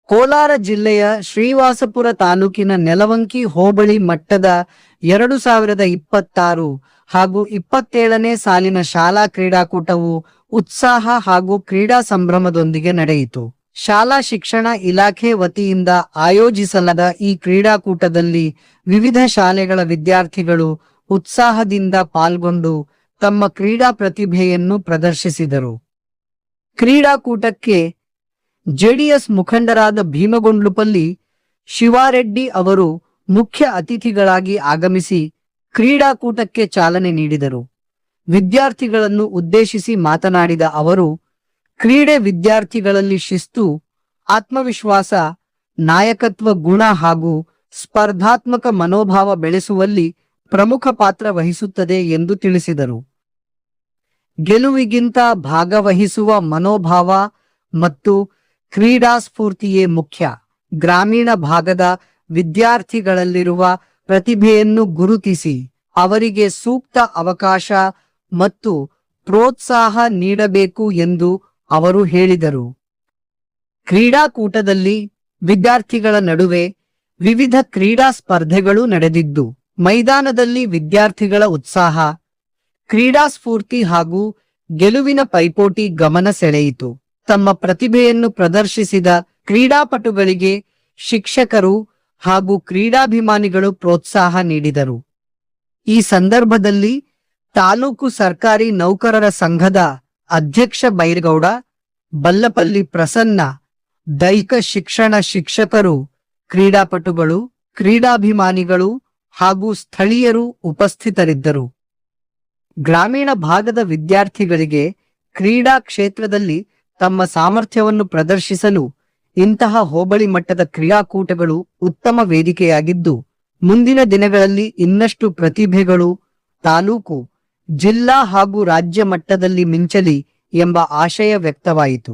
ಕೋಲಾರ ಜಿಲ್ಲೆಯ ಶ್ರೀವಾಸಪುರ ತಾಲೂಕಿನ ನೆಲವಂಕಿ ಹೋಬಳಿ ಮಟ್ಟದ 2026 ಹಾಗೂ 27ನೇ ಸಾಲಿನ ಶಾಲಾ ಕ್ರೀಡಾಕೂಟವು ಉತ್ಸಾಹ ಹಾಗೂ ಕ್ರೀಡಾ ಸಂಭ್ರಮದೊಂದಿಗೆ ನಡೆಯಿತು. ಶಾಲಾ ಶಿಕ್ಷಣ ಇಲಾಖೆ ವತಿಯಿಂದ ಆಯೋಜಿಸಲಾದ ಈ ಕ್ರೀಡಾಕೂಟದಲ್ಲಿ ವಿವಿಧ ಶಾಲೆಗಳ ವಿದ್ಯಾರ್ಥಿಗಳು ಉತ್ಸಾಹದಿಂದ ಪಾಲ್ಗೊಂಡು ತಮ್ಮ ಕ್ರೀಡಾ ಪ್ರತಿಭೆಯನ್ನು ಪ್ರದರ್ಶಿಸಿದರು. ಕ್ರೀಡಾಕೂಟಕ್ಕೆ ಜೆಡಿಎಸ್ ಮುಖಂಡರಾದ ಭೀಮಗೊಂಡ್ಲುಪಲ್ಲಿ ಶಿವಾರೆಡ್ಡಿ ಅವರು ಮುಖ್ಯ ಅತಿಥಿಗಳಾಗಿ ಆಗಮಿಸಿ ಕ್ರೀಡಾಕೂಟಕ್ಕೆ ಚಾಲನೆ ನೀಡಿದರು. ವಿದ್ಯಾರ್ಥಿಗಳನ್ನು ಉದ್ದೇಶಿಸಿ ಮಾತನಾಡಿದ ಅವರು, ಕ್ರೀಡೆ ವಿದ್ಯಾರ್ಥಿಗಳಲ್ಲಿ ಶಿಸ್ತು, ಆತ್ಮವಿಶ್ವಾಸ, ನಾಯಕತ್ವ ಗುಣ ಹಾಗೂ ಸ್ಪರ್ಧಾತ್ಮಕ ಮನೋಭಾವ ಬೆಳೆಸುವಲ್ಲಿ ಪ್ರಮುಖ ಪಾತ್ರ ವಹಿಸುತ್ತದೆ ಎಂದು ತಿಳಿಸಿದರು. ಗೆಲುವಿಗಿಂತ ಭಾಗವಹಿಸುವ ಮನೋಭಾವ ಮತ್ತು ಕ್ರೀಡಾ ಸ್ಫೂರ್ತಿಯೇ ಮುಖ್ಯ. ಗ್ರಾಮೀಣ ಭಾಗದ ವಿದ್ಯಾರ್ಥಿಗಳಲ್ಲಿರುವ ಪ್ರತಿಭೆಯನ್ನು ಗುರುತಿಸಿ ಅವರಿಗೆ ಸೂಕ್ತ ಅವಕಾಶ ಮತ್ತು ಪ್ರೋತ್ಸಾಹ ನೀಡಬೇಕು ಎಂದು ಅವರು ಹೇಳಿದರು. ಕ್ರೀಡಾಕೂಟದಲ್ಲಿ ವಿದ್ಯಾರ್ಥಿಗಳ ನಡುವೆ ವಿವಿಧ ಕ್ರೀಡಾ ಸ್ಪರ್ಧೆಗಳು ನಡೆದಿದ್ದು, ಮೈದಾನದಲ್ಲಿ ವಿದ್ಯಾರ್ಥಿಗಳ ಉತ್ಸಾಹ, ಕ್ರೀಡಾ ಸ್ಫೂರ್ತಿ ಹಾಗೂ ಗೆಲುವಿನ ಪೈಪೋಟಿ ಗಮನ ಸೆಳೆಯಿತು. ತಮ್ಮ ಪ್ರತಿಭೆಯನ್ನು ಪ್ರದರ್ಶಿಸಿದ ಕ್ರೀಡಾಪಟುಗಳಿಗೆ ಶಿಕ್ಷಕರು ಹಾಗೂ ಕ್ರೀಡಾಭಿಮಾನಿಗಳು ಪ್ರೋತ್ಸಾಹ ನೀಡಿದರು. ಈ ಸಂದರ್ಭದಲ್ಲಿ ತಾಲೂಕು ಸರ್ಕಾರಿ ನೌಕರರ ಸಂಘದ ಅಧ್ಯಕ್ಷ ಬೈರಗೌಡ, ಬಲ್ಲಪಲ್ಲಿ ಪ್ರಸನ್ನ, ದೈಹಿಕ ಶಿಕ್ಷಣ ಶಿಕ್ಷಕರು, ಕ್ರೀಡಾಪಟುಗಳು, ಕ್ರೀಡಾಭಿಮಾನಿಗಳು ಹಾಗೂ ಸ್ಥಳೀಯರು ಉಪಸ್ಥಿತರಿದ್ದರು. ಗ್ರಾಮೀಣ ಭಾಗದ ವಿದ್ಯಾರ್ಥಿಗಳಿಗೆ ಕ್ರೀಡಾ ಕ್ಷೇತ್ರದಲ್ಲಿ ತಮ್ಮ ಸಾಮರ್ಥ್ಯವನ್ನು ಪ್ರದರ್ಶಿಸಲು ಇಂತಹ ಹೋಬಳಿ ಮಟ್ಟದ ಕ್ರೀಡಾಕೂಟಗಳು ಉತ್ತಮ ವೇದಿಕೆಯಾಗಿದ್ದು, ಮುಂದಿನ ದಿನಗಳಲ್ಲಿ ಇನ್ನಷ್ಟು ಪ್ರತಿಭೆಗಳು ತಾಲೂಕು, ಜಿಲ್ಲಾ ಹಾಗೂ ರಾಜ್ಯ ಮಟ್ಟದಲ್ಲಿ ಮಿಂಚಲಿ ಎಂಬ ಆಶಯ ವ್ಯಕ್ತವಾಯಿತು.